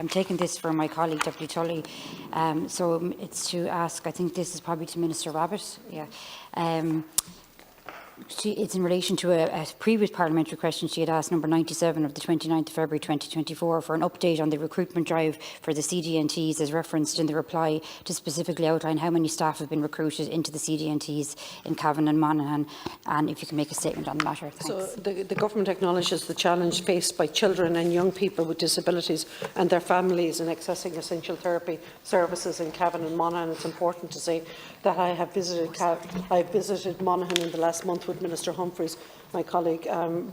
I'm taking this from my colleague, Deputy Tully. So it's to ask, I think this is probably to Minister Rabbitte. Yeah. It's in relation to a previous parliamentary question she had asked, number 97 of the 29th of February 2024, for an update on the recruitment drive for the CDNTs as referenced in the reply, to specifically outline how many staff have been recruited into the CDNTs in Cavan and Monaghan, and if you can make a statement on the matter. Thanks. So the Government acknowledges the challenge faced by children and young people with disabilities and their families in accessing essential therapy services in Cavan and Monaghan. It's important to say that I have visited Monaghan in the last month with Minister Humphreys, my colleague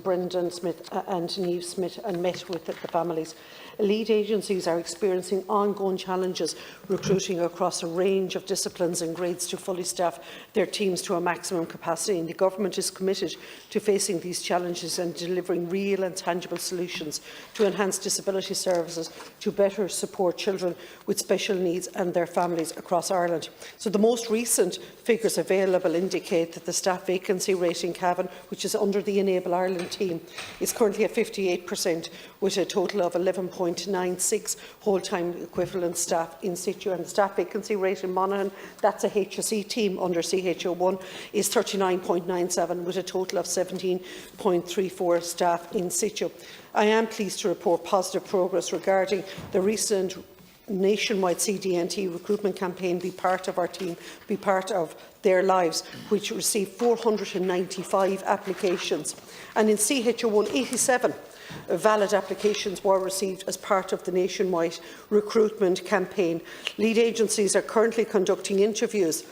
Brendan Smith and Niamh Smith, and met with the families. Lead agencies are experiencing ongoing challenges recruiting across a range of disciplines and grades to fully staff their teams to a maximum capacity, and the Government is committed to facing these challenges and delivering real and tangible solutions to enhance disability services to better support children with special needs and their families across Ireland. So the most recent figures available indicate that the staff vacancy rate in Cavan, which is under the Enable Ireland team, is currently at 58%, with a total of 11.96 whole-time equivalent staff in situ, and the staff vacancy rate in Monaghan, that's a HSE team under CHO1, is 39.97, with a total of 17.34 staff in situ. I am pleased to report positive progress regarding the recent nationwide CDNT recruitment campaign, Be Part of Our Team, Be Part of Their Lives, which received 495 applications, and in CHO1, 87 valid applications were received as part of the nationwide recruitment campaign. Lead agencies are currently conducting interviews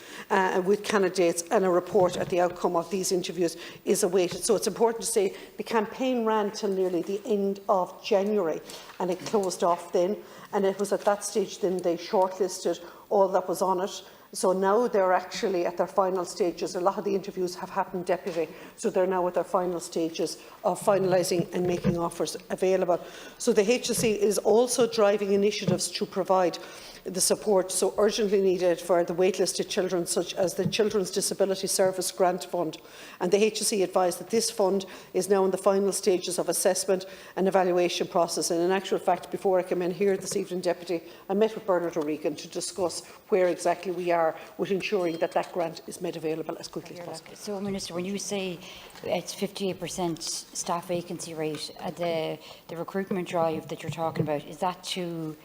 with candidates, and a report at the outcome of these interviews is awaited. So it's important to say the campaign ran till nearly the end of January, and it closed off then, and it was at that stage then they shortlisted all that was on it. So now they're actually at their final stages. A lot of the interviews have happened, Deputy, so they're now at their final stages of finalising and making offers available. So the HSE is also driving initiatives to provide the support so urgently needed for the waitlisted children, such as the Children's Disability Service Grant Fund. And the HSE advised that this fund is now in the final stages of assessment and evaluation process. And in actual fact, before I came in here this evening, Deputy, I met with Bernard O'Regan to discuss where exactly we are with ensuring that that grant is made available as quickly as possible. So, Minister, when you say it's 58% staff vacancy rate, the recruitment drive that you're talking about, is that to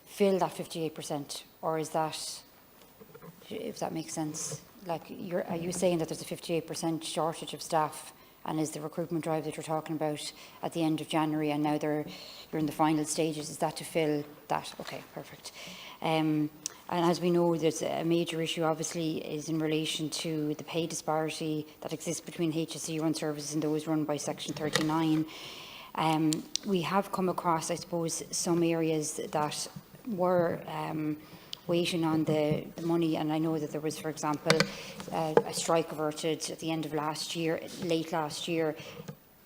fill that 58%, or is that, if that makes sense, like are you saying that there's a 58% shortage of staff, and is the recruitment drive that you're talking about at the end of January and now you're in the final stages, is that to fill that? Okay, perfect. And as we know, there's a major issue obviously is in relation to the pay disparity that exists between HSE run services and those run by Section 39. We have come across, I suppose, some areas that were waiting on the money, and I know that there was, for example, a strike averted at the end of late last year.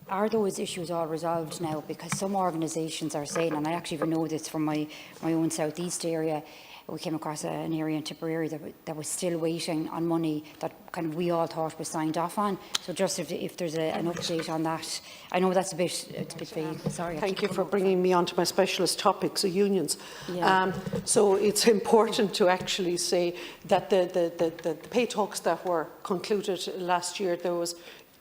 Are those issues all resolved now? Because some organisations are saying, and I actually even know this from my own South East area, we came across an area in Tipperary that was still waiting on money that kind of we all thought was signed off on. So just if there's an update on that. I know that's a bit vague. Sorry. Thank you for bringing me on to my specialist topics of unions. Yeah. So it's important to actually say that the pay talks that were concluded last year, there was,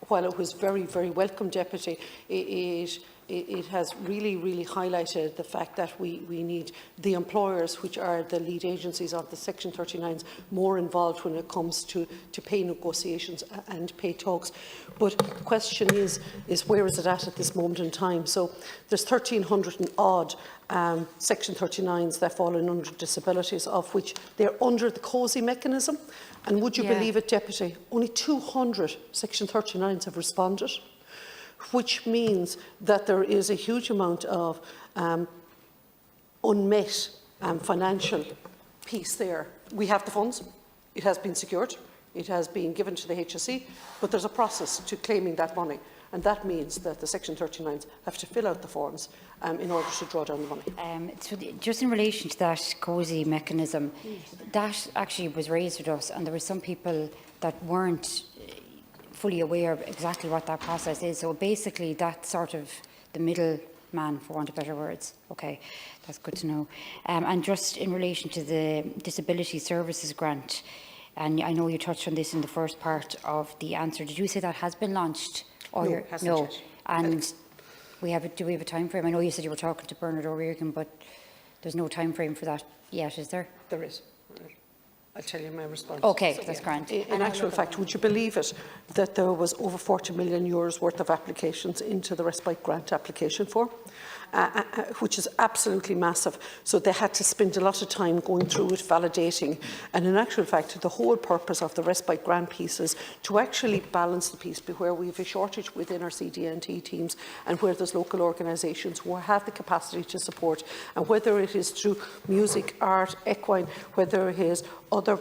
while it was very, very welcome, Deputy, it has really highlighted the fact that we need the employers, which are the lead agencies of the Section 39s, more involved when it comes to pay negotiations and pay talks. But the question is where is it at this moment in time? So there's 1,300 and odd Section 39s that fall in under disabilities, of which they're under the COSI mechanism. And would you believe it, Deputy, only 200 Section 39s have responded, which means that there is a huge amount of unmet financial piece there. We have the funds, it has been secured, it has been given to the HSE, but there's a process to claiming that money, and that means that the Section 39s have to fill out the forms in order to draw down the money. So just in relation to that COSI mechanism, that actually was raised with us, and there were some people that weren't fully aware of exactly what that process is. So basically that's sort of the middle man, for want of better words. Okay, that's good to know. And just in relation to the Disability Services Grant, and I know you touched on this in the first part of the answer. Did you say that has been launched? Or No, it hasn't yet. And do we have a time frame? I know you said you were talking to Bernard O'Regan, but there's no time frame for that yet, is there? There is. I'll tell you my response. Okay, that's grand. In actual fact, would you believe it, that there was over 40 million euros worth of applications into the respite grant application form, which is absolutely massive. So they had to spend a lot of time going through it, validating. And in actual fact, the whole purpose of the respite grant piece is to actually balance the piece where we have a shortage within our CDNT teams and where there's local organisations who have the capacity to support. And whether it is through music, art, equine, whether it is other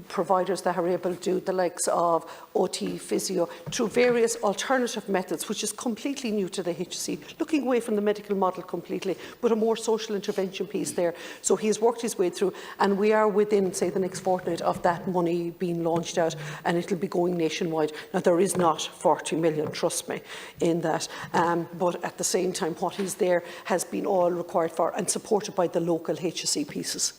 providers that are able to do the likes of OT, physio, through various alternative methods, which is completely new to the HSE, looking away from the medical model completely, but a more social intervention piece there. So he has worked his way through, and we are within, say, the next fortnight of that money being launched out, and it'll be going nationwide. Now, there is not 40 million, trust me, in that, but at the same time, what is there has been all required for and supported by the local HSE pieces.